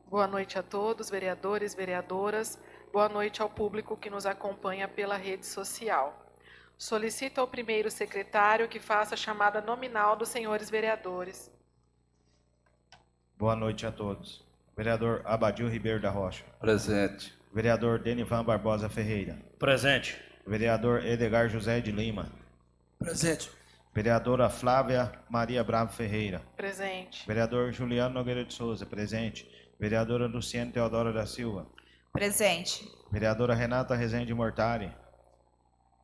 Boa noite a todos, vereadores, vereadoras. Boa noite ao público que nos acompanha pela rede social. Solicito ao primeiro secretário que faça a chamada nominal dos senhores vereadores. Boa noite a todos. Vereador Abadil Ribeiro da Rocha. Presente. Vereador Denivan Barbosa Ferreira. Presente. Vereador Edgar José de Lima. Presente. Vereadora Flávia Maria Bravo Ferreira. Presente. Vereador Juliano Nogueira de Souza. Presente. Vereadora Luciane Teodora da Silva. Presente. Vereadora Renata Rezende Mortari.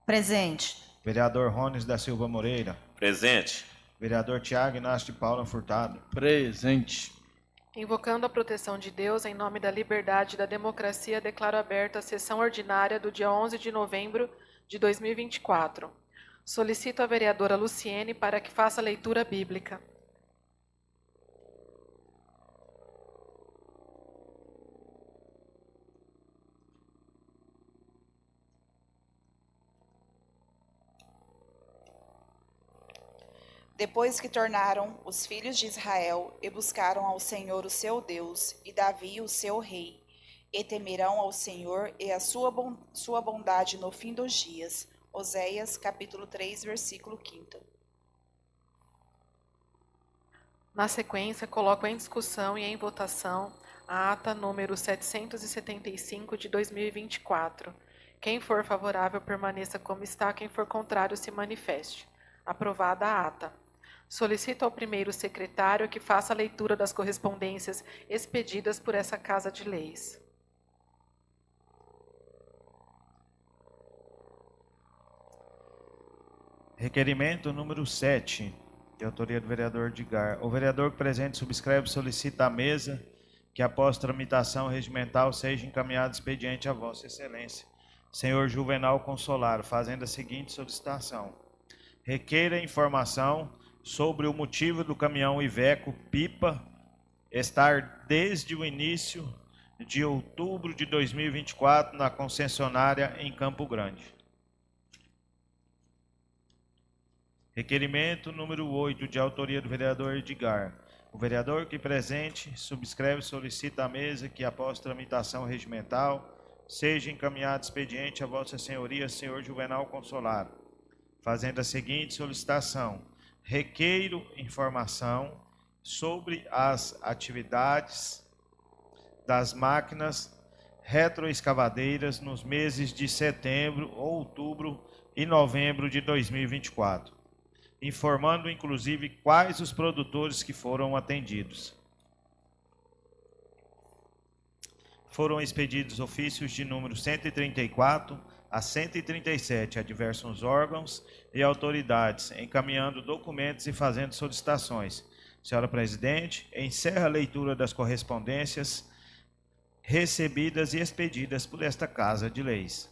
Presente. Vereador Rones da Silva Moreira. Presente. Vereador Tiago Inácio de Paula Furtado. Presente. Invocando a proteção de Deus, em nome da liberdade e da democracia, declaro aberta a sessão ordinária do dia 11 de novembro de 2024. Solicito a vereadora Luciene para que faça a leitura bíblica. Depois que tornaram os filhos de Israel e buscaram ao Senhor o seu Deus e Davi o seu rei, e temerão ao Senhor e a sua bondade no fim dos dias. Oséias, capítulo 3, versículo 5. Na sequência, coloco em discussão e em votação a ata número 775 de 2024. Quem for favorável permaneça como está, quem for contrário se manifeste. Aprovada a ata. Solicito ao primeiro secretário que faça a leitura das correspondências expedidas por essa Casa de Leis. Requerimento número 7, de autoria do vereador Edgar. O vereador presente subscreve e solicita à mesa que, após tramitação regimental, seja encaminhado expediente a Vossa Excelência, senhor Juvenal Consolaro, fazendo a seguinte solicitação. Requeira informação sobre o motivo do caminhão Iveco Pipa estar desde o início de outubro de 2024 na concessionária em Campo Grande. Requerimento número 8, de autoria do vereador Edgar. O vereador que presente subscreve e solicita à mesa que, após tramitação regimental, seja encaminhado expediente a Vossa Senhoria, senhor Juvenal Consolaro, fazendo a seguinte solicitação. Requeiro informação sobre as atividades das máquinas retroescavadeiras nos meses de setembro, outubro e novembro de 2024, informando inclusive quais os produtores que foram atendidos. Foram expedidos ofícios de número 134 a 137 a diversos órgãos e autoridades, encaminhando documentos e fazendo solicitações. Senhora Presidente, encerra a leitura das correspondências recebidas e expedidas por esta Casa de Leis.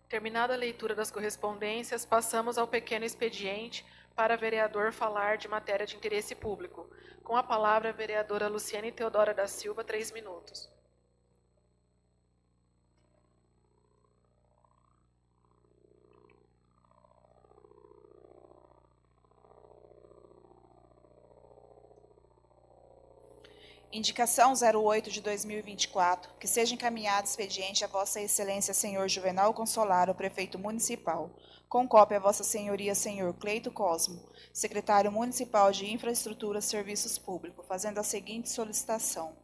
Terminada a leitura das correspondências, passamos ao pequeno expediente para vereador falar de matéria de interesse público. Com a palavra, a vereadora Luciane Teodora da Silva, 3 minutos. Indicação 08 de 2024, que seja encaminhado expediente a Vossa Excelência Senhor Juvenal Consolaro, prefeito municipal, com cópia a Vossa Senhoria Senhor Cleito Cosmo, secretário municipal de Infraestrutura e Serviços Públicos, fazendo a seguinte solicitação.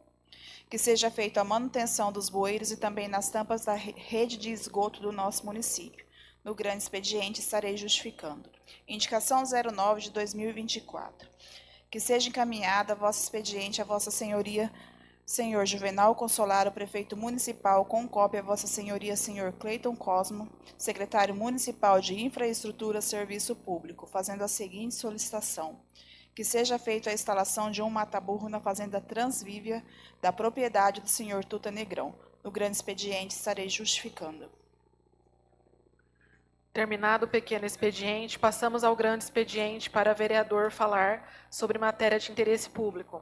Que seja feita a manutenção dos bueiros e também nas tampas da rede de esgoto do nosso município. No grande expediente estarei justificando. Indicação 09 de 2024. Que seja encaminhada a vosso expediente a Vossa Senhoria, Senhor Juvenal Consolaro, prefeito municipal, com cópia a Vossa Senhoria, Senhor Cleiton Cosmo, secretário municipal de Infraestrutura e Serviço Público, fazendo a seguinte solicitação. Que seja feita a instalação de um mata-burro na fazenda Transvívia, da propriedade do senhor Tuta Negrão. No grande expediente estarei justificando. Terminado o pequeno expediente, passamos ao grande expediente para vereador falar sobre matéria de interesse público.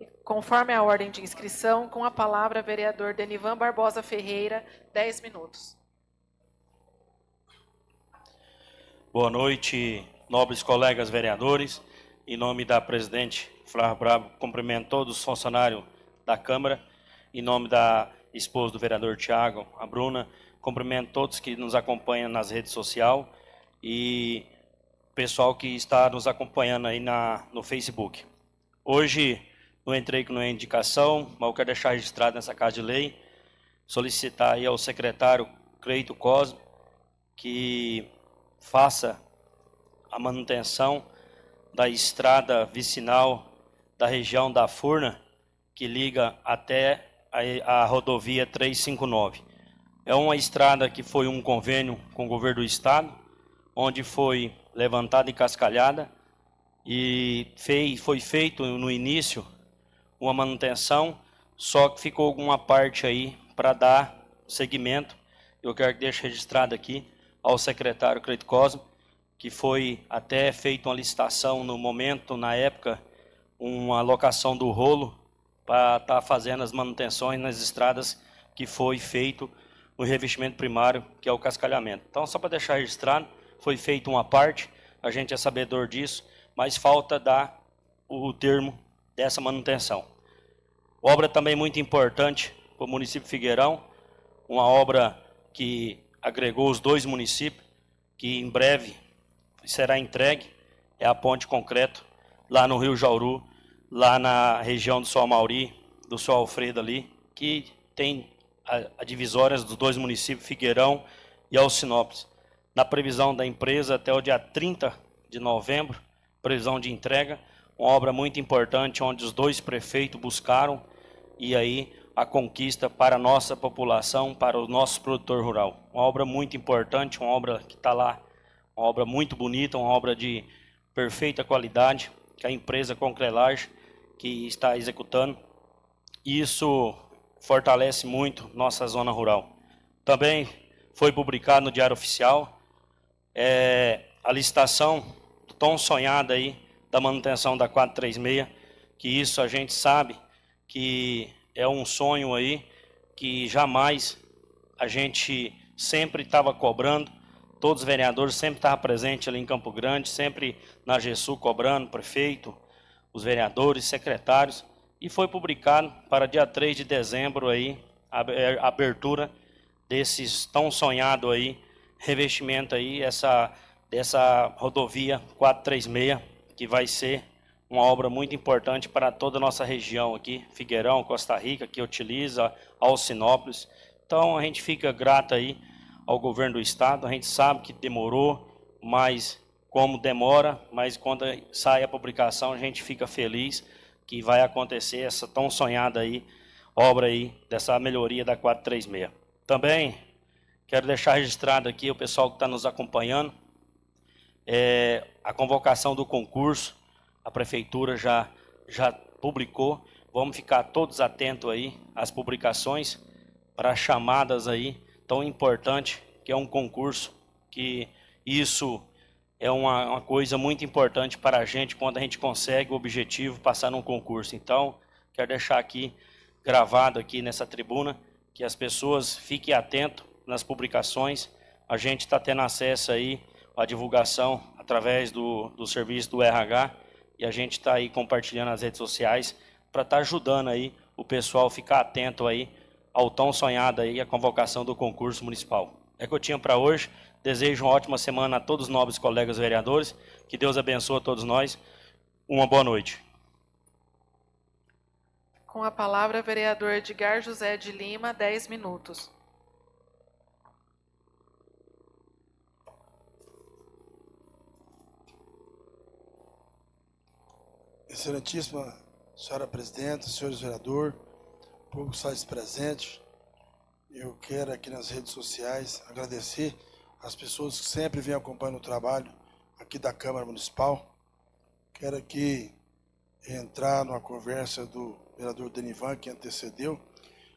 E, conforme a ordem de inscrição, com a palavra, vereador Denivan Barbosa Ferreira, 10 minutos. Boa noite, nobres colegas vereadores. Em nome da presidente Flávia Bravo, cumprimento todos os funcionários da Câmara em nome da esposa do vereador Tiago, a Bruna. Cumprimento todos que nos acompanham nas redes sociais e o pessoal que está nos acompanhando aí no Facebook. Hoje não entrei com nenhuma indicação, mas eu quero deixar registrado nessa Casa de Lei, solicitar aí ao secretário Cleito Cosme que faça a manutenção da estrada vicinal da região da Furna, que liga até a rodovia 359. É uma estrada que foi um convênio com o governo do estado, onde foi levantada e cascalhada, e foi feito no início uma manutenção, só que ficou alguma parte aí para dar seguimento. Eu quero que deixe registrado aqui ao secretário Cleito Cosme, que foi até feita uma licitação no momento, na época, uma alocação do rolo para estar fazendo as manutenções nas estradas que foi feito o revestimento primário, que é o cascalhamento. Então, só para deixar registrado, foi feita uma parte, a gente é sabedor disso, mas falta dar o termo dessa manutenção. Obra também muito importante para o município de Figueirão, uma obra que agregou os dois municípios, que em breve será entregue, é a ponte concreto, lá no Rio Jauru, lá na região do São Mauri, do São Alfredo ali, que tem a divisórias dos dois municípios, Figueirão e Alcinópolis. Na previsão da empresa, até o dia 30 de novembro, previsão de entrega, uma obra muito importante, onde os dois prefeitos buscaram, e aí a conquista para a nossa população, para o nosso produtor rural. Uma obra muito importante, uma obra que está lá, uma obra muito bonita, uma obra de perfeita qualidade, que a empresa Concrelage que está executando. Isso fortalece muito nossa zona rural. Também foi publicado no Diário Oficial a licitação tão sonhada aí da manutenção da 436, que isso a gente sabe que é um sonho aí que jamais a gente sempre estava cobrando, todos os vereadores sempre estavam presentes ali em Campo Grande, sempre na GESU cobrando, prefeito, os vereadores, secretários, e foi publicado para dia 3 de dezembro aí, a abertura desses tão sonhado aí, revestimento aí, dessa rodovia 436, que vai ser uma obra muito importante para toda a nossa região aqui, Figueirão, Costa Rica, que utiliza Alcinópolis. Então a gente fica grato aí ao governo do estado, a gente sabe que demorou, mas como demora, mas quando sai a publicação a gente fica feliz que vai acontecer essa tão sonhada aí, obra aí, dessa melhoria da 436. Também quero deixar registrado aqui o pessoal que está nos acompanhando, a convocação do concurso, a prefeitura já publicou, vamos ficar todos atentos aí às publicações para chamadas aí tão importante, que é um concurso, que isso é uma coisa muito importante para a gente quando a gente consegue o objetivo, passar num concurso. Então, quero deixar aqui gravado aqui nessa tribuna, que as pessoas fiquem atentos nas publicações, a gente está tendo acesso aí à divulgação através do serviço do RH, e a gente está aí compartilhando nas redes sociais para estar ajudando aí o pessoal a ficar atento aí ao tão sonhado aí a convocação do concurso municipal. É o que eu tinha para hoje. Desejo uma ótima semana a todos os nobres colegas vereadores. Que Deus abençoe a todos nós. Uma boa noite. Com a palavra, vereador Edgar José de Lima, 10 minutos. Excelentíssima senhora presidente, senhores vereadores, público que está presente, eu quero aqui nas redes sociais agradecer as pessoas que sempre vêm acompanhando o trabalho aqui da Câmara Municipal. Quero aqui entrar numa conversa do vereador Denivan, que antecedeu,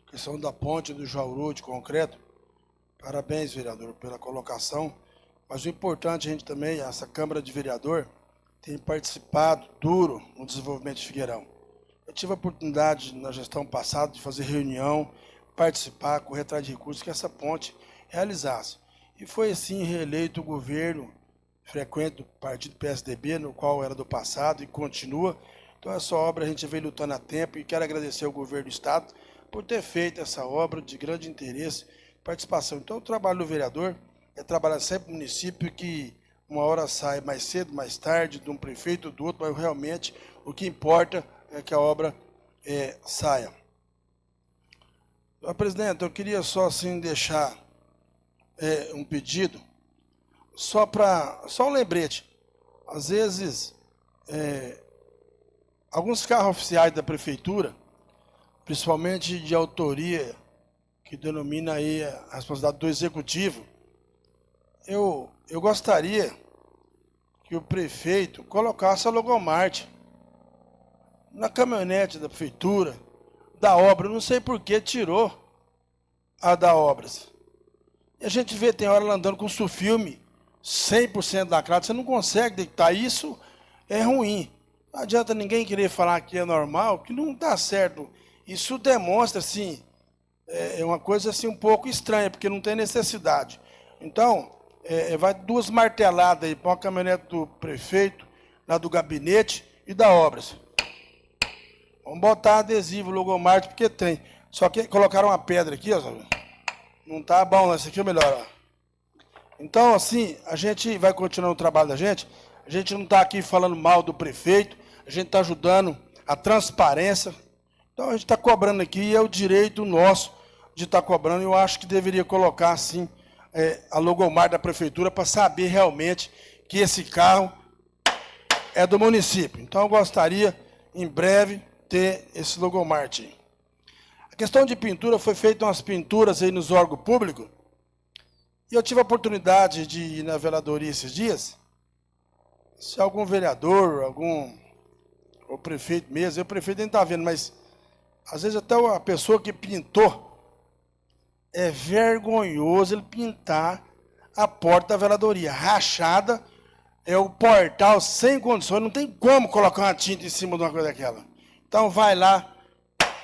questão da ponte do Jauru de concreto. Parabéns, vereador, pela colocação, mas o importante, a gente também, essa Câmara de Vereador, tem participado duro no desenvolvimento de Figueirão. Eu tive a oportunidade na gestão passada de fazer reunião, participar, correr atrás de recursos que essa ponte realizasse. E foi assim reeleito o governo frequente do partido PSDB, no qual era do passado e continua. Então essa obra a gente veio lutando há tempo e quero agradecer ao governo do estado por ter feito essa obra de grande interesse e participação. Então, o trabalho do vereador é trabalhar sempre no município, que uma hora sai mais cedo, mais tarde, de um prefeito ou do outro, mas realmente o que importa é que a obra saia. Presidente, eu queria só assim deixar um pedido, só um lembrete. Às vezes, alguns carros oficiais da prefeitura, principalmente de autoria, que denomina aí a responsabilidade do executivo, eu gostaria que o prefeito colocasse a logomarte na caminhonete da prefeitura, da obra. Eu não sei por que tirou a da obras. E a gente vê, tem hora ela andando com sulfilme 100% lacrado, você não consegue detectar. Isso é ruim. Não adianta ninguém querer falar que é normal, que não está certo. Isso demonstra, assim, uma coisa assim um pouco estranha, porque não tem necessidade. Então, vai 2 marteladas aí, para a caminhonete do prefeito, na do gabinete e da obras. Vamos botar adesivo, logomarte, porque tem. Só que colocaram uma pedra aqui, ó. Não tá bom, não. Esse aqui é o melhor, ó. Então, assim, a gente vai continuar o trabalho da gente. A gente não está aqui falando mal do prefeito. A gente está ajudando a transparência. Então, a gente está cobrando aqui, e é o direito nosso de estar cobrando. Eu acho que deveria colocar, assim, a logomarte da prefeitura para saber realmente que esse carro é do município. Então, eu gostaria, em breve, ter esse logomarte. A questão de pintura, foi feita umas pinturas aí nos órgãos públicos, e eu tive a oportunidade de ir na veladoria esses dias. Se algum vereador, o prefeito mesmo, o prefeito nem está vendo, mas às vezes até a pessoa que pintou, é vergonhoso ele pintar a porta da veladoria, rachada, o portal sem condições, não tem como colocar uma tinta em cima de uma coisa daquela. Então vai lá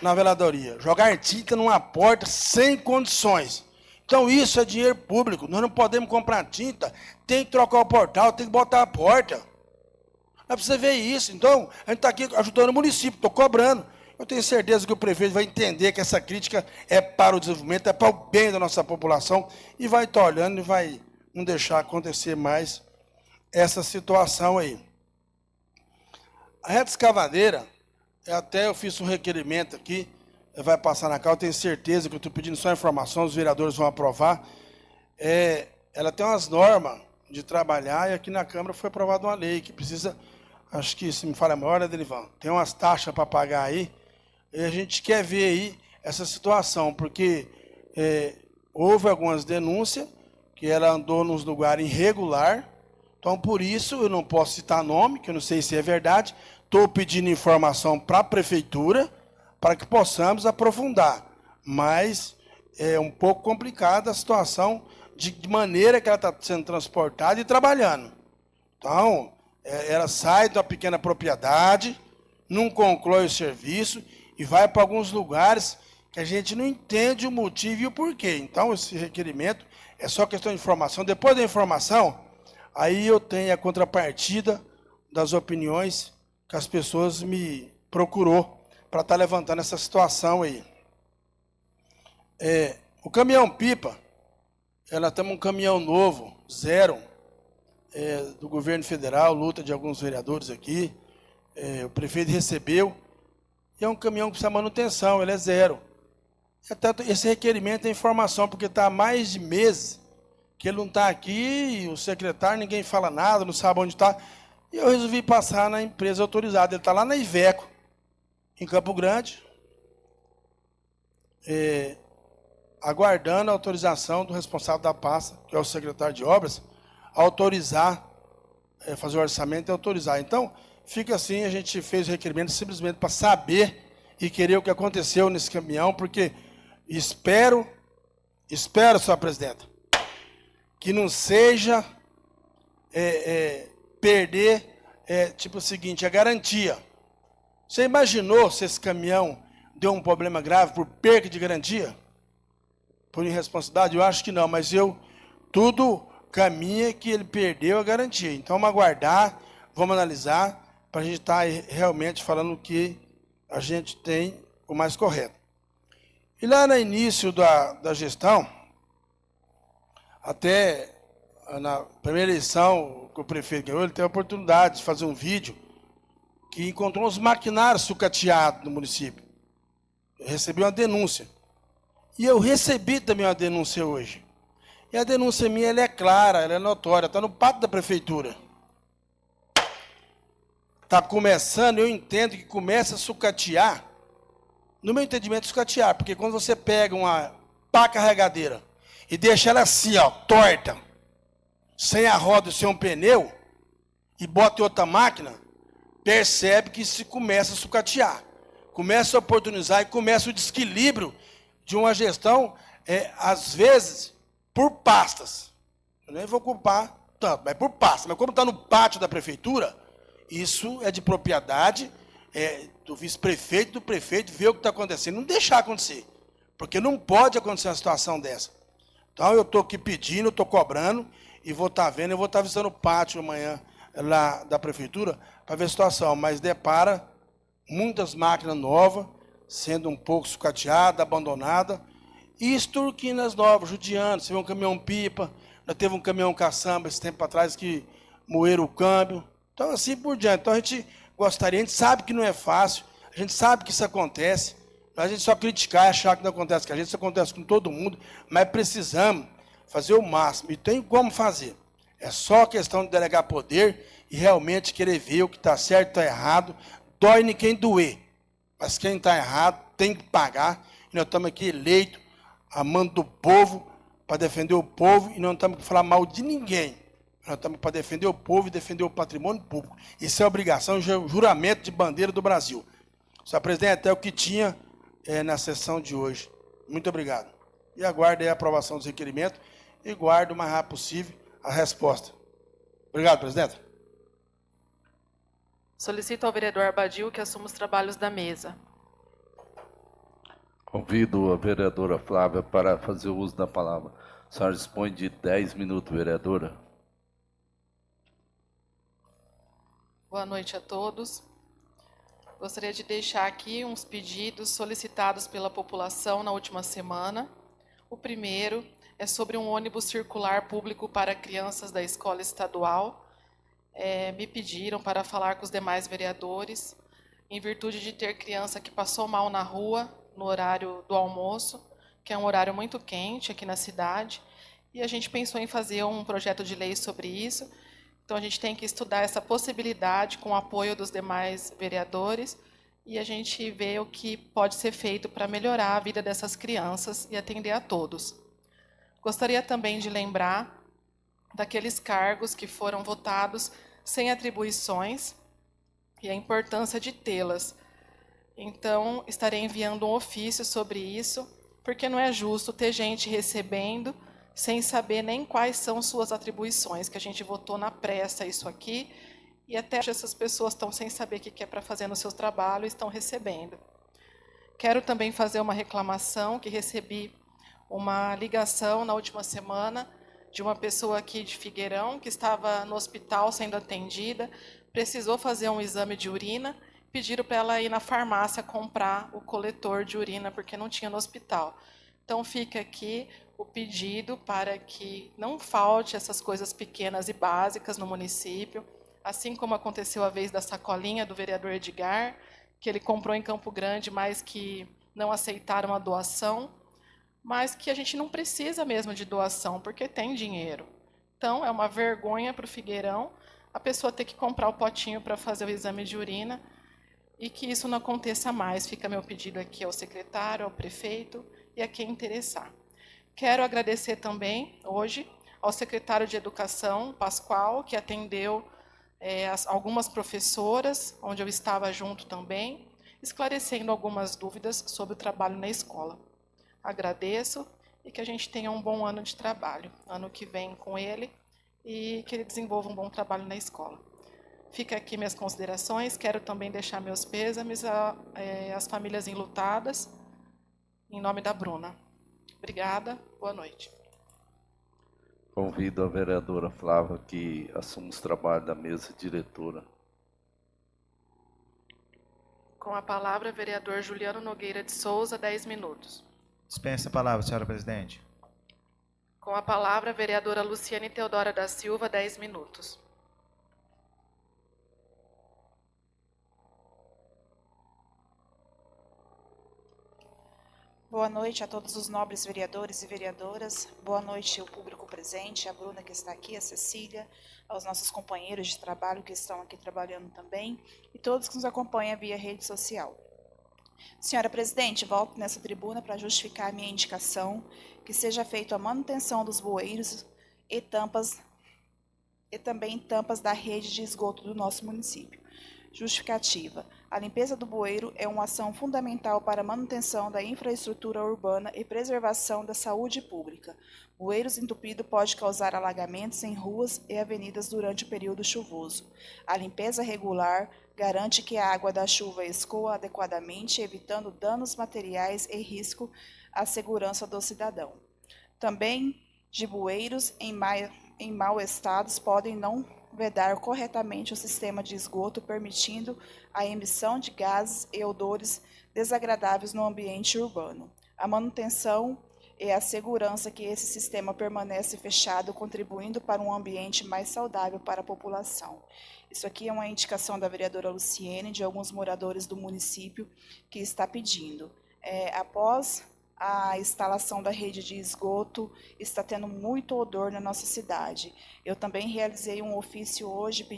na veladoria, jogar tinta numa porta sem condições. Então isso é dinheiro público, nós não podemos comprar tinta, tem que trocar o portal, tem que botar a porta. É para você ver isso. Então, a gente está aqui ajudando o município, estou cobrando. Eu tenho certeza que o prefeito vai entender que essa crítica é para o desenvolvimento, é para o bem da nossa população, e vai estar olhando e vai não deixar acontecer mais essa situação aí. A reta escavadeira, até eu fiz um requerimento aqui, vai passar na Câmara, eu tenho certeza que eu estou pedindo só informação, os vereadores vão aprovar. Ela tem umas normas de trabalhar, e aqui na Câmara foi aprovada uma lei que precisa, acho que, se me falha a memória, Delivan, tem umas taxas para pagar aí, e a gente quer ver aí essa situação, porque houve algumas denúncias que ela andou nos lugares irregular. Então, por isso, eu não posso citar nome, que eu não sei se é verdade. Estou pedindo informação para a prefeitura, para que possamos aprofundar. Mas é um pouco complicada a situação de maneira que ela está sendo transportada e trabalhando. Então, ela sai da pequena propriedade, não conclui o serviço e vai para alguns lugares que a gente não entende o motivo e o porquê. Então, esse requerimento é só questão de informação. Depois da informação, aí eu tenho a contrapartida das opiniões que as pessoas me procurou para estar levantando essa situação aí. O caminhão-pipa, ela tem um caminhão novo, zero, do governo federal, luta de alguns vereadores aqui, o prefeito recebeu, e é um caminhão que precisa de manutenção, ele é zero. Até esse requerimento é informação, porque está há mais de meses que ele não está aqui, e o secretário, ninguém fala nada, não sabe onde está. E eu resolvi passar na empresa autorizada. Ele está lá na Iveco, em Campo Grande, aguardando a autorização do responsável da pasta, que é o secretário de obras, autorizar, fazer o orçamento e autorizar. Então, fica assim, a gente fez o requerimento simplesmente para saber e querer o que aconteceu nesse caminhão, porque espero, senhora presidenta, que não seja perder, tipo o seguinte, a garantia. Você imaginou se esse caminhão deu um problema grave por perda de garantia? Por irresponsabilidade? Eu acho que não, mas tudo caminha que ele perdeu a garantia. Então vamos aguardar, vamos analisar, para a gente estar realmente falando o que a gente tem o mais correto. E lá no início da gestão, até na primeira eleição que o prefeito ganhou, ele teve a oportunidade de fazer um vídeo que encontrou uns maquinários sucateados no município. Eu recebi uma denúncia. E eu recebi também uma denúncia hoje. E a denúncia minha ela é clara, ela é notória, está no pátio da prefeitura. Está começando, eu entendo que começa a sucatear, no meu entendimento, sucatear, porque quando você pega uma pá carregadeira e deixa ela assim, ó, torta, sem a roda e sem um pneu, e bota em outra máquina, percebe que se começa a sucatear, começa a oportunizar e começa o desequilíbrio de uma gestão, às vezes, por pastas. Eu nem vou culpar tanto, mas por pastas. Mas como está no pátio da prefeitura, isso é de propriedade do vice-prefeito, do prefeito, ver o que está acontecendo. Não deixar acontecer, porque não pode acontecer uma situação dessa. Então, eu estou aqui pedindo, estou cobrando, e vou estar vendo, eu vou estar visitando o pátio amanhã, lá da prefeitura, para ver a situação. Mas depara muitas máquinas novas, sendo um pouco sucateada, abandonada, e esturquinas novas, judiando. Você vê um caminhão-pipa, já teve um caminhão caçamba esse tempo atrás que moeram o câmbio. Então, assim por diante. Então, a gente gostaria, a gente sabe que não é fácil, a gente sabe que isso acontece, a gente só criticar e achar que não acontece com a gente, isso acontece com todo mundo, mas precisamos fazer o máximo, e tem como fazer. É só questão de delegar poder e realmente querer ver o que está certo e está errado. Dói em quem doer, mas quem está errado tem que pagar. E nós estamos aqui eleitos, a mando do povo, para defender o povo, e não estamos para falar mal de ninguém. Nós estamos para defender o povo e defender o patrimônio público. Isso é obrigação, juramento de bandeira do Brasil. Senhor presidente, é o que tinha na sessão de hoje. Muito obrigado. E aguardo aí a aprovação dos requerimentos e guardo o mais rápido possível a resposta. Obrigado, presidente. Solicito ao vereador Abadil que assuma os trabalhos da mesa. Convido a vereadora Flávia para fazer o uso da palavra. A senhora dispõe de 10 minutos, vereadora. Boa noite a todos. Gostaria de deixar aqui uns pedidos solicitados pela população na última semana. O primeiro é sobre um ônibus circular público para crianças da escola estadual. Me pediram para falar com os demais vereadores, em virtude de ter criança que passou mal na rua, no horário do almoço, que é um horário muito quente aqui na cidade, e a gente pensou em fazer um projeto de lei sobre isso. Então, a gente tem que estudar essa possibilidade com o apoio dos demais vereadores, e a gente vê o que pode ser feito para melhorar a vida dessas crianças e atender a todos. Gostaria também de lembrar daqueles cargos que foram votados sem atribuições e a importância de tê-las. Então, estarei enviando um ofício sobre isso, porque não é justo ter gente recebendo sem saber nem quais são suas atribuições, que a gente votou na pressa isso aqui, e até essas pessoas estão sem saber o que é para fazer no seu trabalho e estão recebendo. Quero também fazer uma reclamação, que recebi uma ligação na última semana de uma pessoa aqui de Figueirão, que estava no hospital sendo atendida, precisou fazer um exame de urina, pediram para ela ir na farmácia comprar o coletor de urina, porque não tinha no hospital. Então, fica aqui o pedido para que não falte essas coisas pequenas e básicas no município, assim como aconteceu a vez da sacolinha do vereador Edgar, que ele comprou em Campo Grande, mas que não aceitaram a doação, mas que a gente não precisa mesmo de doação, porque tem dinheiro. Então, é uma vergonha para o Figueirão a pessoa ter que comprar o potinho para fazer o exame de urina, e que isso não aconteça mais. Fica meu pedido aqui ao secretário, ao prefeito e a quem interessar. Quero agradecer também, hoje, ao secretário de Educação, Pascoal, que atendeu algumas professoras, onde eu estava junto também, esclarecendo algumas dúvidas sobre o trabalho na escola. Agradeço e que a gente tenha um bom ano de trabalho, ano que vem com ele, e que ele desenvolva um bom trabalho na escola. Fica aqui minhas considerações. Quero também deixar meus pêsames às famílias enlutadas, em nome da Bruna. Obrigada, boa noite. Convido a vereadora Flávia que assuma os trabalhos da mesa diretora. Com a palavra, vereador Juliano Nogueira de Souza, 10 minutos. Dispensa a palavra, senhora presidente. Com a palavra, a vereadora Luciane Teodora da Silva, 10 minutos. Boa noite a todos os nobres vereadores e vereadoras. Boa noite ao público presente, a Bruna que está aqui, a Cecília, aos nossos companheiros de trabalho que estão aqui trabalhando também e todos que nos acompanham via rede social. Senhora presidente, volto nessa tribuna para justificar a minha indicação que seja feita a manutenção dos bueiros e também tampas da rede de esgoto do nosso município. Justificativa. A limpeza do bueiro é uma ação fundamental para a manutenção da infraestrutura urbana e preservação da saúde pública. Bueiros entupidos pode causar alagamentos em ruas e avenidas durante o período chuvoso. A limpeza regular garante que a água da chuva escoa adequadamente, evitando danos materiais e risco à segurança do cidadão. Também de bueiros em mau estado podem não vedar corretamente o sistema de esgoto, permitindo a emissão de gases e odores desagradáveis no ambiente urbano. A manutenção e a segurança que esse sistema permanece fechado, contribuindo para um ambiente mais saudável para a população. Isso aqui é uma indicação da vereadora Luciene, de alguns moradores do município, que está pedindo. Após a instalação da rede de esgoto, está tendo muito odor na nossa cidade. Eu também realizei um ofício hoje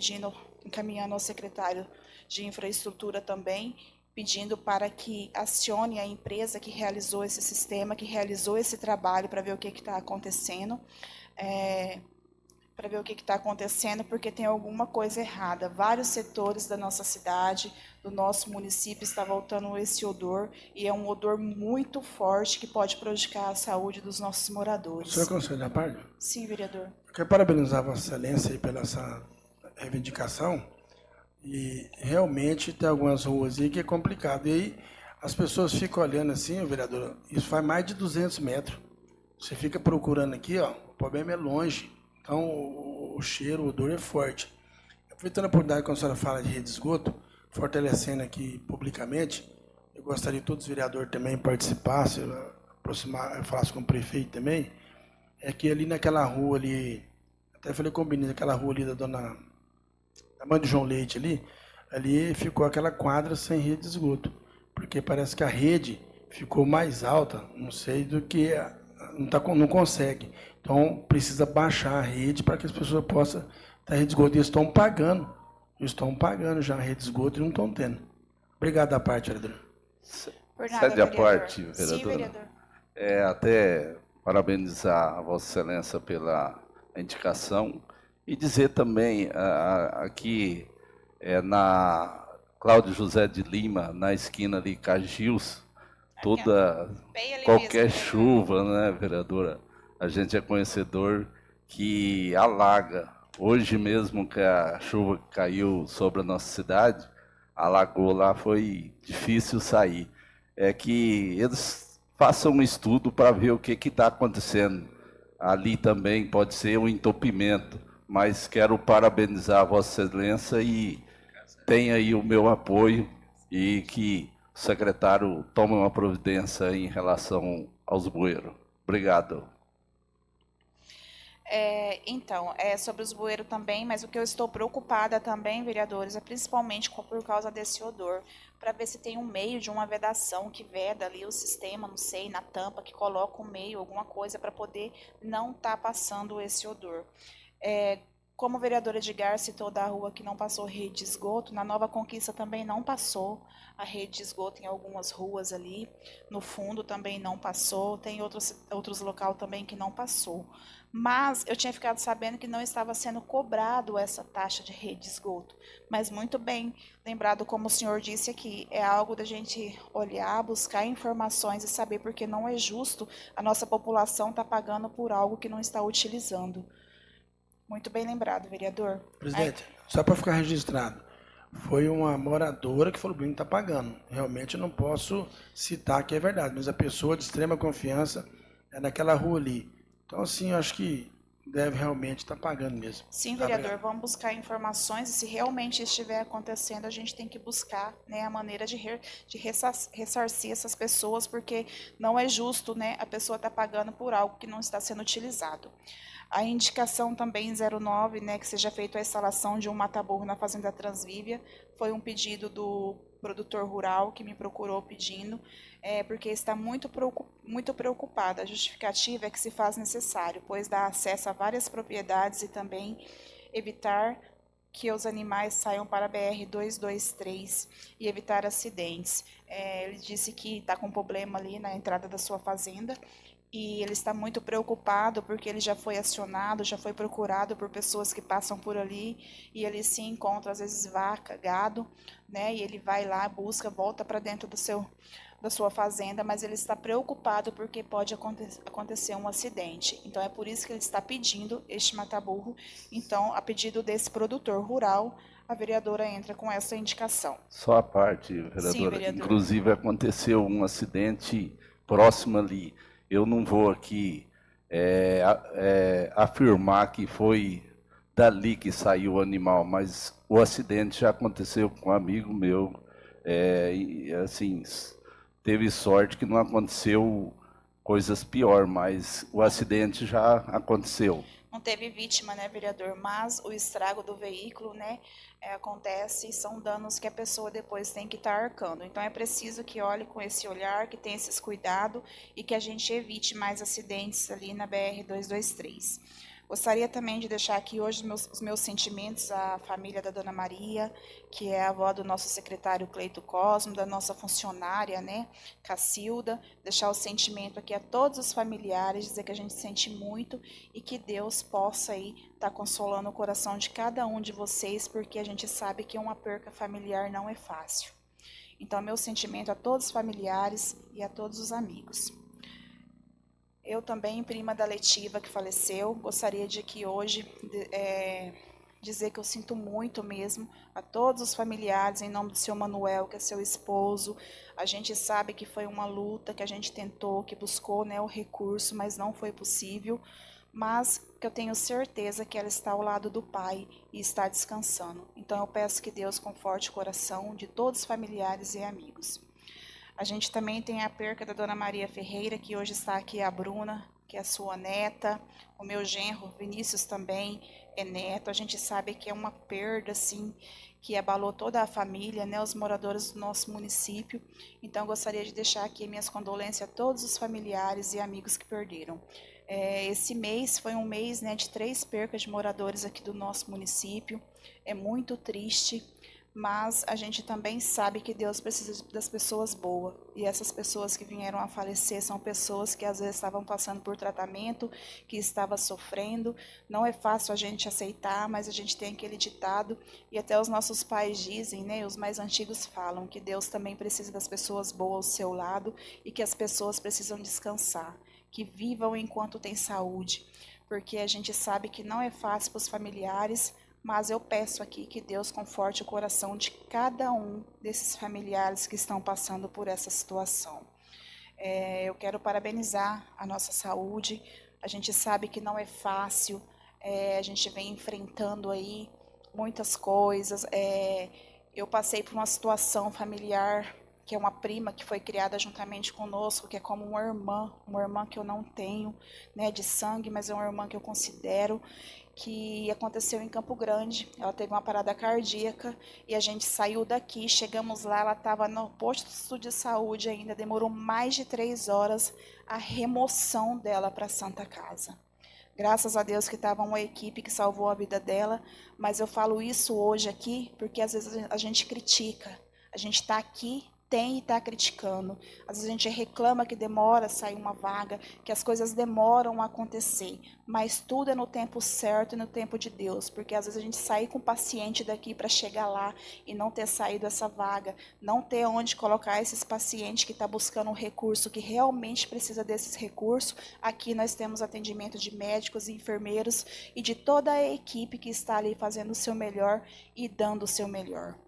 encaminhando ao secretário de infraestrutura também, pedindo para que acione a empresa que realizou esse sistema, que realizou esse trabalho, para ver o que está acontecendo. Porque tem alguma coisa errada. Vários setores da nossa cidade, do nosso município, está voltando esse odor, e é um odor muito forte que pode prejudicar a saúde dos nossos moradores. O senhor conselheiro da parte? Sim, vereador. Eu quero parabenizar a Vossa Excelência aí pela essa reivindicação, e realmente tem algumas ruas aí que é complicado. E aí as pessoas ficam olhando assim, vereador, isso faz mais de 200 metros. Você fica procurando aqui, ó, o problema é longe. Então, o cheiro, o odor é forte. Aproveitando a oportunidade quando a senhora fala de rede de esgoto, fortalecendo aqui publicamente, eu gostaria que todos os vereadores também participassem, falassem com o prefeito também, é que ali naquela rua ali, até falei com o Benito, aquela rua ali da mãe do João Leite ali ficou aquela quadra sem rede de esgoto, porque parece que a rede ficou mais alta, não sei, do que não consegue. Então, precisa baixar a rede para que as pessoas possam ter rede de esgoto. Eles estão pagando já a rede de esgoto e não estão tendo. Obrigado da parte, vereador. Cede a parte, vereador. Sim, vereador. Até parabenizar a Vossa Excelência pela indicação e dizer também aqui na Cláudio José de Lima, na esquina ali, Cajius, qualquer chuva, né, vereadora? A gente é conhecedor que alaga. Hoje mesmo que a chuva caiu sobre a nossa cidade, alagou lá, foi difícil sair. É que eles façam um estudo para ver o que está acontecendo. Ali também pode ser um entupimento, mas quero parabenizar a Vossa Excelência e tenha aí o meu apoio e que o secretário tome uma providência em relação aos bueiros. Obrigado. Então, sobre os bueiros também, mas o que eu estou preocupada também, vereadores, é principalmente por causa desse odor, para ver se tem um meio de uma vedação que veda ali o sistema, não sei, na tampa, que coloca um meio, alguma coisa, para poder não estar passando esse odor. Como o vereador Edgar citou da rua que não passou rede de esgoto, na Nova Conquista também não passou a rede de esgoto em algumas ruas ali, no fundo também não passou, tem outros locais também que não passou. Mas eu tinha ficado sabendo que não estava sendo cobrado essa taxa de rede de esgoto. Mas muito bem lembrado, como o senhor disse aqui, é algo da gente olhar, buscar informações e saber, porque não é justo a nossa população estar pagando por algo que não está utilizando. Muito bem lembrado, vereador. Presidente, só para ficar registrado, foi uma moradora que falou que não está pagando. Realmente eu não posso citar que é verdade, mas a pessoa de extrema confiança é naquela rua ali. Então, assim, eu acho que deve realmente estar pagando mesmo. Sim, Tá, vereador, obrigado. vamos buscar informações e se realmente estiver acontecendo, a gente tem que buscar, né, a maneira de ressarcir essas pessoas, porque não é justo, né, a pessoa estar pagando por algo que não está sendo utilizado. A indicação também 09, né, que seja feita a instalação de um mataburro na Fazenda Transvívia, foi um pedido do produtor rural que me procurou pedindo, porque está muito preocupada. A justificativa é que se faz necessário, pois dá acesso a várias propriedades e também evitar que os animais saiam para a BR-223 e evitar acidentes. Ele disse que está com problema ali na entrada da sua fazenda, e ele está muito preocupado porque ele já foi acionado, já foi procurado por pessoas que passam por ali e ele se encontra às vezes vaca, gado, né? E ele vai lá, busca, volta para dentro da sua fazenda, mas ele está preocupado porque pode acontecer um acidente. Então é por isso que ele está pedindo este mataburro. Então, a pedido desse produtor rural, a vereadora entra com essa indicação. Só a parte, Sim, vereadora. vereador. Inclusive aconteceu um acidente próximo ali. Eu não vou aqui afirmar que foi dali que saiu o animal, mas o acidente já aconteceu com um amigo meu. E, assim, teve sorte que não aconteceu coisas pior, mas o acidente já aconteceu. Não teve vítima, né, vereador? Mas o estrago do veículo, né, acontece e são danos que a pessoa depois tem que estar arcando. Então é preciso que olhe com esse olhar, que tenha esses cuidados e que a gente evite mais acidentes ali na BR-223. Gostaria também de deixar aqui hoje os meus sentimentos à família da Dona Maria, que é a avó do nosso secretário Cleito Cosmo, da nossa funcionária, né, Cacilda. Deixar o sentimento aqui a todos os familiares, dizer que a gente sente muito e que Deus possa aí estar consolando o coração de cada um de vocês, porque a gente sabe que uma perca familiar não é fácil. Então, meu sentimento a todos os familiares e a todos os amigos. Eu também, prima da Letiva, que faleceu, gostaria de que hoje dizer que eu sinto muito mesmo a todos os familiares, em nome do seu Manuel, que é seu esposo. A gente sabe que foi uma luta, que a gente tentou, que buscou, né, o recurso, mas não foi possível. Mas que eu tenho certeza que ela está ao lado do Pai e está descansando. Então eu peço que Deus conforte o coração de todos os familiares e amigos. A gente também tem a perca da Dona Maria Ferreira, que hoje está aqui a Bruna, que é a sua neta, o meu genro Vinícius também é neto. A gente sabe que é uma perda, assim, que abalou toda a família, né, os moradores do nosso município. Então, eu gostaria de deixar aqui minhas condolências a todos os familiares e amigos que perderam. Esse mês foi um mês, né, de 3 percas de moradores aqui do nosso município. É muito triste. Mas a gente também sabe que Deus precisa das pessoas boas. E essas pessoas que vieram a falecer são pessoas que às vezes estavam passando por tratamento, que estavam sofrendo. Não é fácil a gente aceitar, mas a gente tem aquele ditado, e até os nossos pais dizem, né, os mais antigos falam, que Deus também precisa das pessoas boas ao seu lado e que as pessoas precisam descansar, que vivam enquanto têm saúde. Porque a gente sabe que não é fácil para os familiares, mas eu peço aqui que Deus conforte o coração de cada um desses familiares que estão passando por essa situação. Eu quero parabenizar a nossa saúde. A gente sabe que não é fácil, a gente vem enfrentando aí muitas coisas. Eu passei por uma situação familiar, que é uma prima que foi criada juntamente conosco, que é como uma irmã que eu não tenho, né, de sangue, mas é uma irmã que eu considero, que aconteceu em Campo Grande. Ela teve uma parada cardíaca e a gente saiu daqui, chegamos lá, ela estava no posto de saúde ainda, demorou mais de 3 horas a remoção dela para a Santa Casa. Graças a Deus que estava uma equipe que salvou a vida dela, mas eu falo isso hoje aqui porque às vezes a gente critica, a gente está aqui, tem e está criticando. Às vezes a gente reclama que demora a sair uma vaga, que as coisas demoram a acontecer, mas tudo é no tempo certo e no tempo de Deus, porque às vezes a gente sai com o paciente daqui para chegar lá e não ter saído essa vaga, não ter onde colocar esses pacientes que estão buscando um recurso, que realmente precisa desses recursos. Aqui nós temos atendimento de médicos e enfermeiros e de toda a equipe que está ali fazendo o seu melhor e dando o seu melhor.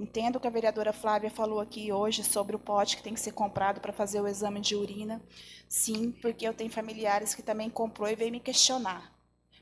Entendo que a vereadora Flávia falou aqui hoje sobre o pote que tem que ser comprado para fazer o exame de urina. Sim, porque eu tenho familiares que também comprou e veio me questionar.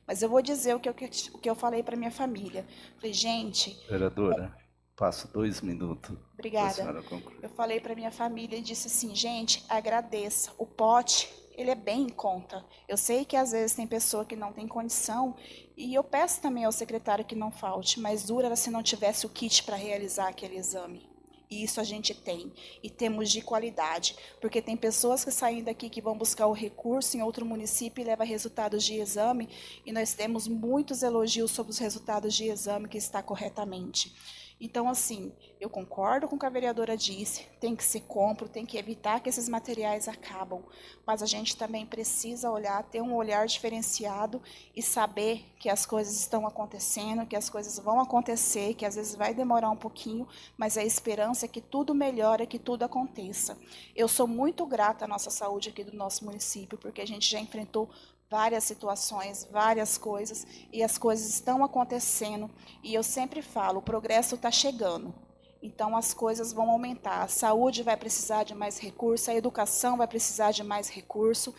Mas eu vou dizer o que eu falei para minha família. Falei, gente, Vereadora, passo 2 minutos para a obrigada. senhora concluir. Eu falei para minha família e disse assim, gente, agradeça. O pote, ele é bem em conta. Eu sei que às vezes tem pessoa que não tem condição, e eu peço também ao secretário que não falte, mas dura se não tivesse o kit para realizar aquele exame. E isso a gente tem, e temos de qualidade, porque tem pessoas que saem daqui que vão buscar o recurso em outro município e leva resultados de exame, e nós temos muitos elogios sobre os resultados de exame que está corretamente. Então, assim, eu concordo com o que a vereadora disse, tem que ser compro, tem que evitar que esses materiais acabam, mas a gente também precisa olhar, ter um olhar diferenciado e saber que as coisas estão acontecendo, que as coisas vão acontecer, que às vezes vai demorar um pouquinho, mas a esperança é que tudo melhore, que tudo aconteça. Eu sou muito grata à nossa saúde aqui do nosso município, porque a gente já enfrentou várias situações, várias coisas, e as coisas estão acontecendo, e eu sempre falo, o progresso está chegando, então as coisas vão aumentar, a saúde vai precisar de mais recurso, a educação vai precisar de mais recurso,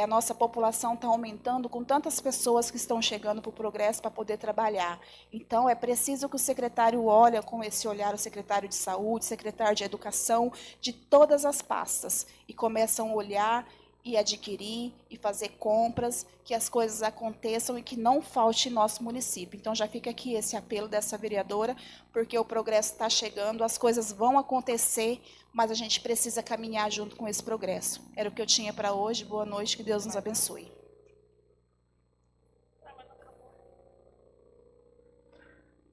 a nossa população está aumentando com tantas pessoas que estão chegando para o progresso para poder trabalhar, então é preciso que o secretário olhe com esse olhar, o secretário de saúde, o secretário de educação, de todas as pastas, e começam a olhar e adquirir e fazer compras, que as coisas aconteçam e que não falte em nosso município. Então já fica aqui esse apelo dessa vereadora, porque o progresso está chegando, as coisas vão acontecer, mas a gente precisa caminhar junto com esse progresso. Era o que eu tinha para hoje. Boa noite, que Deus nos abençoe.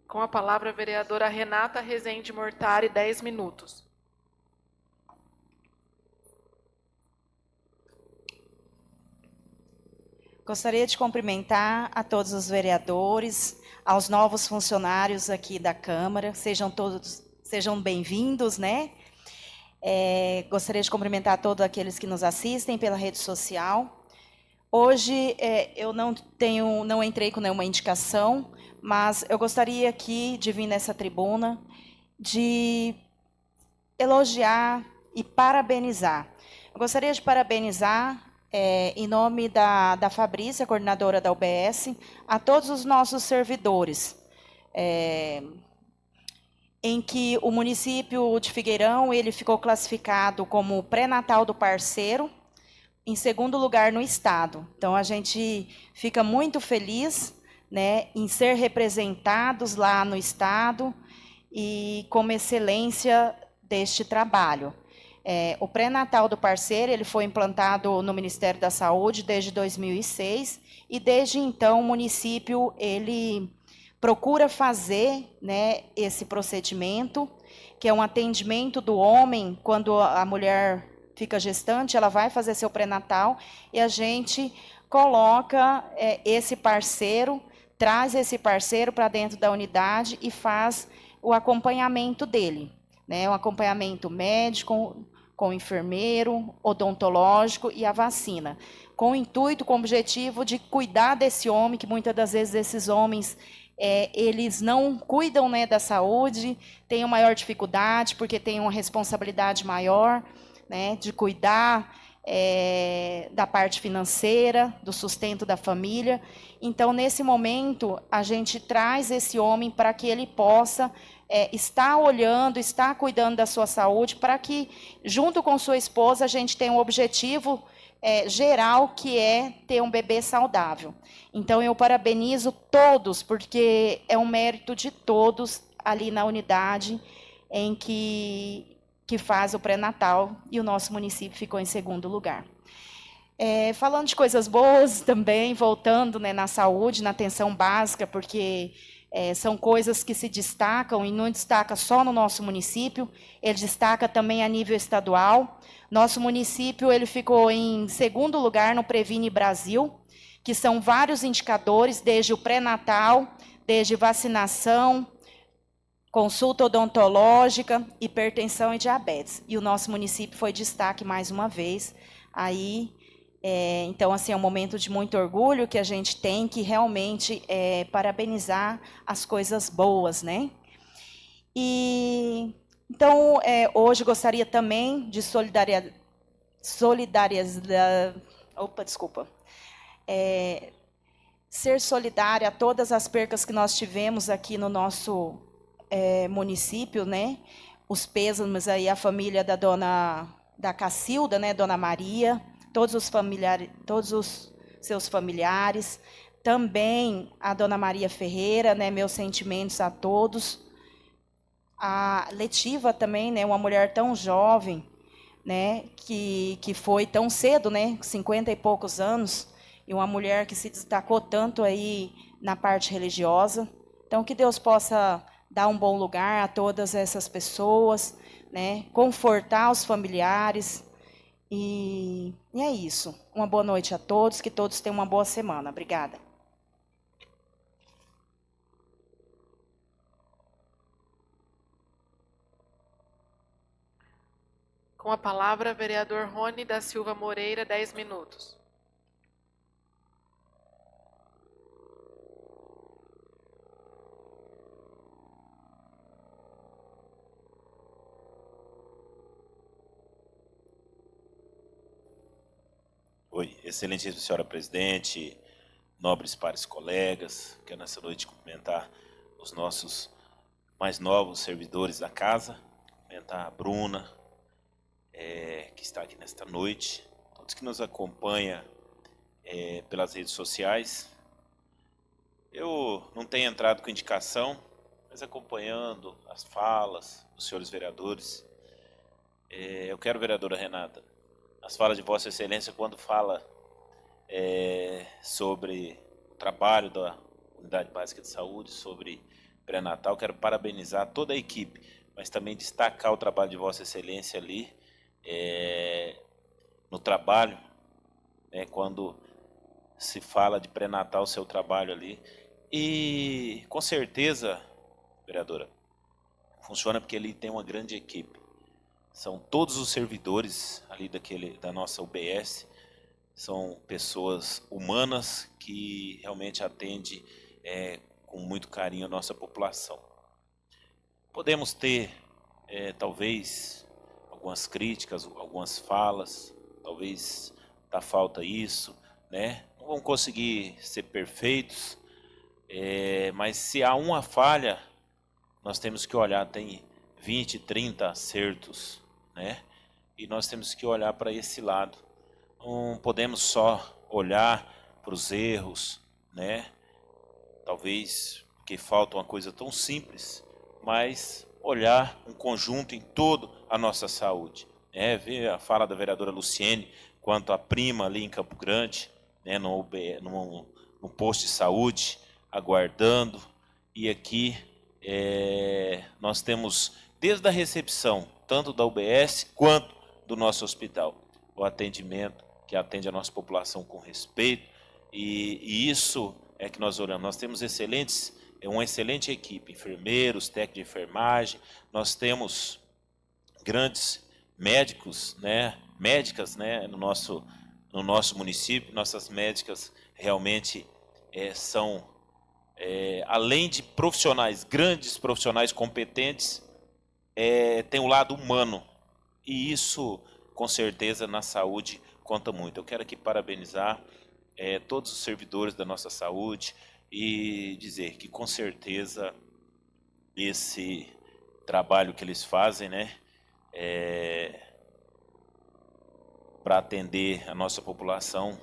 Com a palavra a vereadora Renata Rezende Mortari, 10 minutos. Gostaria de cumprimentar a todos os vereadores, aos novos funcionários aqui da Câmara, sejam bem-vindos, né? Gostaria de cumprimentar todos aqueles que nos assistem pela rede social. Hoje eu não entrei com nenhuma indicação, mas eu gostaria aqui de vir nessa tribuna de elogiar e parabenizar. Eu gostaria de parabenizar em nome da Fabrícia, coordenadora da UBS, a todos os nossos servidores, em que o município de Figueirão ele ficou classificado como pré-natal do parceiro, em segundo lugar no estado. Então, a gente fica muito feliz, né, em ser representados lá no estado e como excelência deste trabalho. O pré-natal do parceiro ele foi implantado no Ministério da Saúde desde 2006 e desde então o município ele procura fazer, né, esse procedimento, que é um atendimento do homem quando a mulher fica gestante, ela vai fazer seu pré-natal e a gente coloca esse parceiro, traz esse parceiro para dentro da unidade e faz o acompanhamento dele, né, um acompanhamento médico, com o enfermeiro, odontológico e a vacina, com o intuito, com o objetivo de cuidar desse homem, que muitas das vezes esses homens, eles não cuidam, né, da saúde, têm uma maior dificuldade, porque têm uma responsabilidade maior, né, de cuidar da parte financeira, do sustento da família. Então, nesse momento, a gente traz esse homem para que ele possa está olhando, está cuidando da sua saúde, para que, junto com sua esposa, a gente tenha um objetivo geral, que é ter um bebê saudável. Então, eu parabenizo todos, porque é um mérito de todos ali na unidade em que faz o pré-natal, e o nosso município ficou em segundo lugar. Falando de coisas boas também, voltando, né, na saúde, na atenção básica, porque são coisas que se destacam e não destaca só no nosso município, ele destaca também a nível estadual. Nosso município ele ficou em segundo lugar no Previne Brasil, que são vários indicadores, desde o pré-natal, desde vacinação, consulta odontológica, hipertensão e diabetes. E o nosso município foi destaque mais uma vez. Aí, então, assim, é um momento de muito orgulho que a gente tem que realmente parabenizar as coisas boas, né? E, então, hoje gostaria também de solidarizar, ser solidária a todas as percas que nós tivemos aqui no nosso município, né? Os pêsames aí, a família da Cacilda, né? Dona Maria, todos os seus familiares, também a Dona Maria Ferreira, né? Meus sentimentos a todos. A Letiva também, né? Uma mulher tão jovem, né? Que foi tão cedo, né? 50 e poucos anos, e uma mulher que se destacou tanto aí na parte religiosa. Então, que Deus possa dar um bom lugar a todas essas pessoas, né? Confortar os familiares. E é isso. Uma boa noite a todos, que todos tenham uma boa semana. Obrigada. Com a palavra, vereador Rony da Silva Moreira, 10 minutos. Oi, excelentíssima senhora presidente, nobres pares colegas, quero nessa noite cumprimentar os nossos mais novos servidores da casa, cumprimentar a Bruna, que está aqui nesta noite, todos que nos acompanham pelas redes sociais. Eu não tenho entrado com indicação, mas acompanhando as falas dos senhores vereadores, eu quero, vereadora Renata, as falas de Vossa Excelência quando fala sobre o trabalho da Unidade Básica de Saúde, sobre pré-natal. Quero parabenizar toda a equipe, mas também destacar o trabalho de Vossa Excelência ali, no trabalho, quando se fala de pré-natal, o seu trabalho ali. E com certeza, vereadora, funciona porque ali tem uma grande equipe. São todos os servidores ali da nossa UBS, são pessoas humanas que realmente atendem com muito carinho a nossa população. Podemos ter, talvez, algumas críticas, algumas falas, talvez tá falta isso, né? Não vamos conseguir ser perfeitos, mas se há uma falha, nós temos que olhar, tem 20, 30 acertos, né? E nós temos que olhar para esse lado. Não podemos só olhar para os erros, né? Talvez porque falta uma coisa tão simples, mas olhar um conjunto em toda a nossa saúde. Ver a fala da vereadora Luciene quanto à prima ali em Campo Grande, né, no posto de saúde, aguardando. E aqui nós temos, desde a recepção, tanto da UBS quanto do nosso hospital, o atendimento que atende a nossa população com respeito. E isso é que nós olhamos. Nós temos uma excelente equipe, enfermeiros, técnicos de enfermagem, nós temos grandes médicos, né, médicas, né, no nosso município. Nossas médicas realmente são, além de profissionais, grandes profissionais competentes, tem um lado humano, e isso, com certeza, na saúde conta muito. Eu quero aqui parabenizar todos os servidores da nossa saúde e dizer que, com certeza, esse trabalho que eles fazem, né, para atender a nossa população,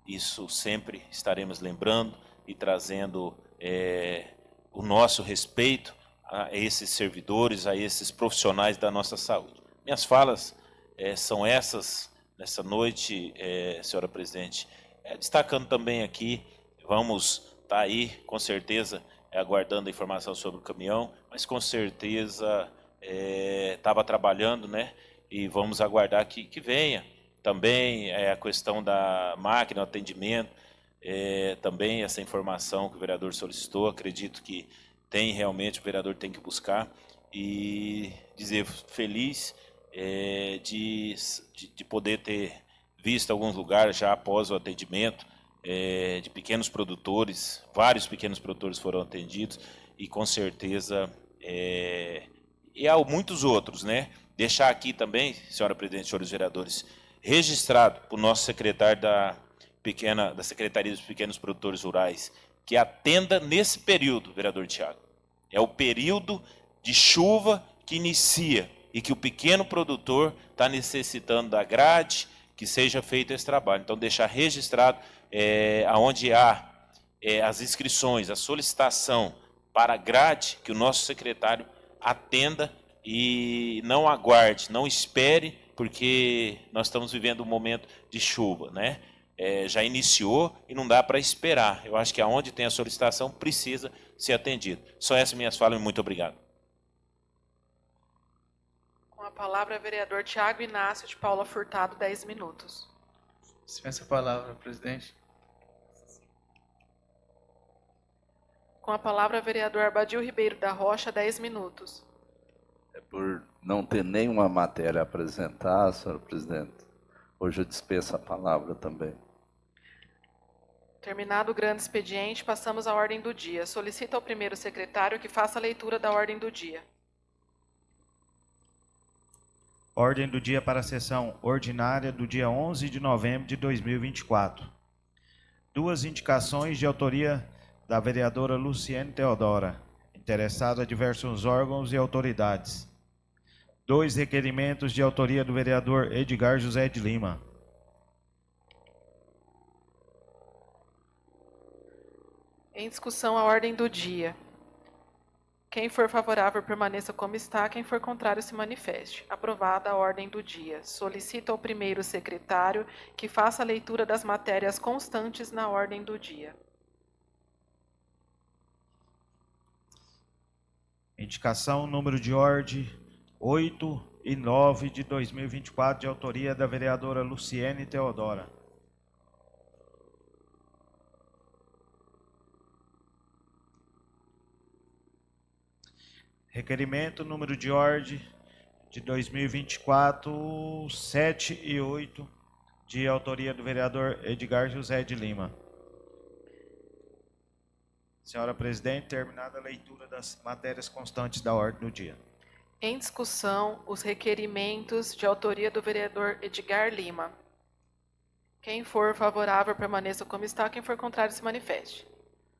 isso sempre estaremos lembrando e trazendo o nosso respeito a esses servidores, a esses profissionais da nossa saúde. Minhas falas são essas nessa noite, senhora presidente. Destacando também aqui, vamos estar aí, com certeza, aguardando a informação sobre o caminhão, mas com certeza estava trabalhando, né? E vamos aguardar que venha. Também a questão da máquina, o atendimento, também essa informação que o vereador solicitou, acredito que realmente o vereador tem que buscar, e dizer feliz de poder ter visto alguns lugares já após o atendimento de pequenos produtores. Vários pequenos produtores foram atendidos, e com certeza e há muitos outros, né? Deixar aqui também, senhora presidente, senhores vereadores, registrado para o nosso secretário da Secretaria dos Pequenos Produtores Rurais, que atenda nesse período, vereador Tiago. É o período de chuva que inicia e que o pequeno produtor está necessitando da grade, que seja feito esse trabalho. Então, deixar registrado aonde há as inscrições, a solicitação para a grade, que o nosso secretário atenda e não aguarde, não espere, porque nós estamos vivendo um momento de chuva, né? Já iniciou e não dá para esperar. Eu acho que aonde tem a solicitação precisa ser atendido. Só essas minhas falas e muito obrigado. Com a palavra, vereador Tiago Inácio de Paula Furtado, 10 minutos. Dispensa a palavra, presidente. Com a palavra, vereador Arbadil Ribeiro da Rocha, 10 minutos. Por não ter nenhuma matéria a apresentar, senhor presidente, hoje eu dispenso a palavra também. Terminado o grande expediente, passamos à ordem do dia. Solicito ao primeiro secretário que faça a leitura da ordem do dia. Ordem do dia para a sessão ordinária do dia 11 de novembro de 2024. Duas indicações de autoria da vereadora Luciene Teodora, interessada a diversos órgãos e autoridades. 2 requerimentos de autoria do vereador Edgar José de Lima. Em discussão, a ordem do dia. Quem for favorável, permaneça como está. Quem for contrário, se manifeste. Aprovada a ordem do dia. Solicito ao primeiro secretário que faça a leitura das matérias constantes na ordem do dia. Indicação número de ordem 8 e 9 de 2024, de autoria da vereadora Luciene Teodora. Requerimento número de ordem de 2024, 7 e 8, de autoria do vereador Edgar José de Lima. Senhora presidente, terminada a leitura das matérias constantes da ordem do dia. Em discussão, os requerimentos de autoria do vereador Edgar Lima. Quem for favorável, permaneça como está. Quem for contrário, se manifeste.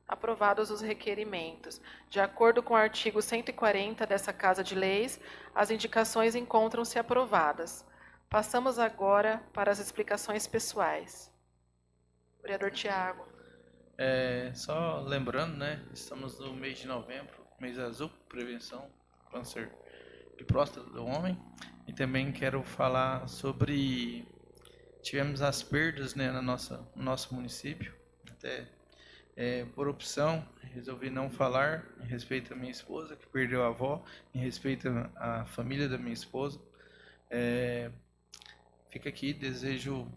Aprovados os requerimentos. De acordo com o artigo 140 dessa Casa de Leis, as indicações encontram-se aprovadas. Passamos agora para as explicações pessoais. Vereador Tiago. Só lembrando, né? Estamos no mês de novembro, mês azul, prevenção, câncer de próstata do homem. E também quero falar sobre... Tivemos as perdas, né, no nosso município. Até por opção, resolvi não falar em respeito à minha esposa, que perdeu a avó, em respeito à família da minha esposa. Fica aqui, desejo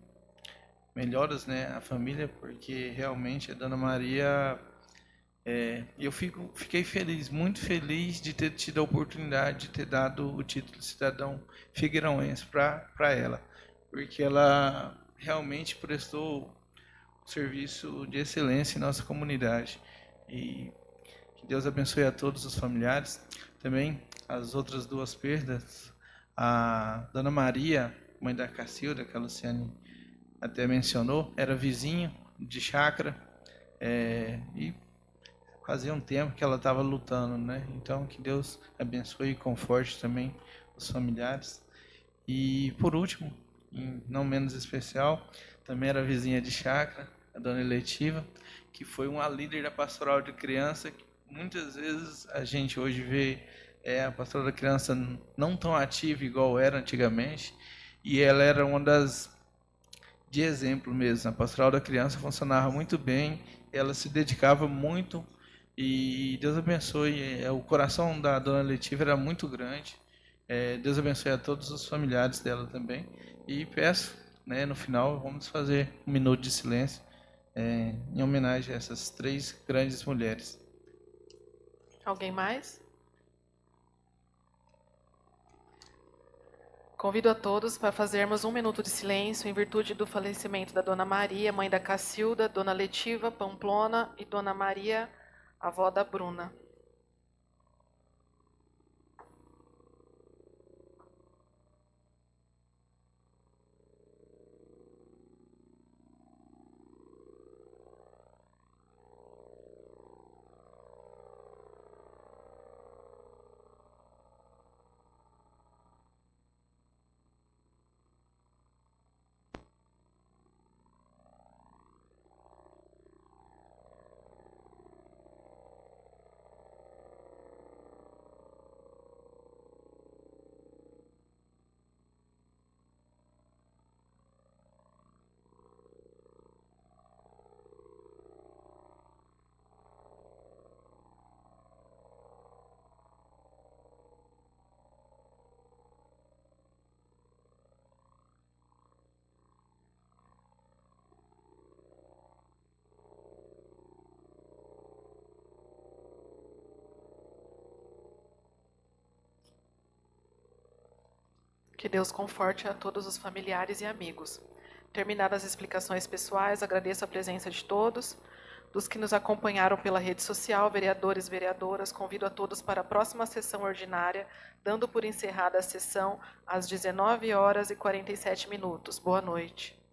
melhoras, né, à família, porque realmente a Dona Maria... eu fiquei feliz, muito feliz de ter tido a oportunidade de ter dado o título de cidadão figueirense para ela, porque ela realmente prestou serviço de excelência em nossa comunidade. E que Deus abençoe a todos os familiares. Também as outras duas perdas, a Dona Maria, mãe da Cacilda, que a Luciane até mencionou, era vizinha de chácara, e fazia um tempo que ela estava lutando, né? Então que Deus abençoe e conforte também os familiares. E por último, e não menos especial, também era vizinha de chácara, a Dona Eletiva, que foi uma líder da pastoral de criança, que muitas vezes a gente hoje vê a pastoral da criança não tão ativa igual era antigamente, e ela era uma das de exemplo mesmo. A pastoral da criança funcionava muito bem, ela se dedicava muito, e Deus abençoe. O coração da Dona Eletiva era muito grande. Deus abençoe a todos os familiares dela também. E peço, né, no final, vamos fazer um minuto de silêncio em homenagem a essas 3 grandes mulheres. Alguém mais? Convido a todos para fazermos um minuto de silêncio em virtude do falecimento da Dona Maria, mãe da Cacilda, Dona Letiva Pamplona e Dona Maria, avó da Bruna. Que Deus conforte a todos os familiares e amigos. Terminadas as explicações pessoais, agradeço a presença de todos. Dos que nos acompanharam pela rede social, vereadores e vereadoras, convido a todos para a próxima sessão ordinária, dando por encerrada a sessão às 19h47. Boa noite.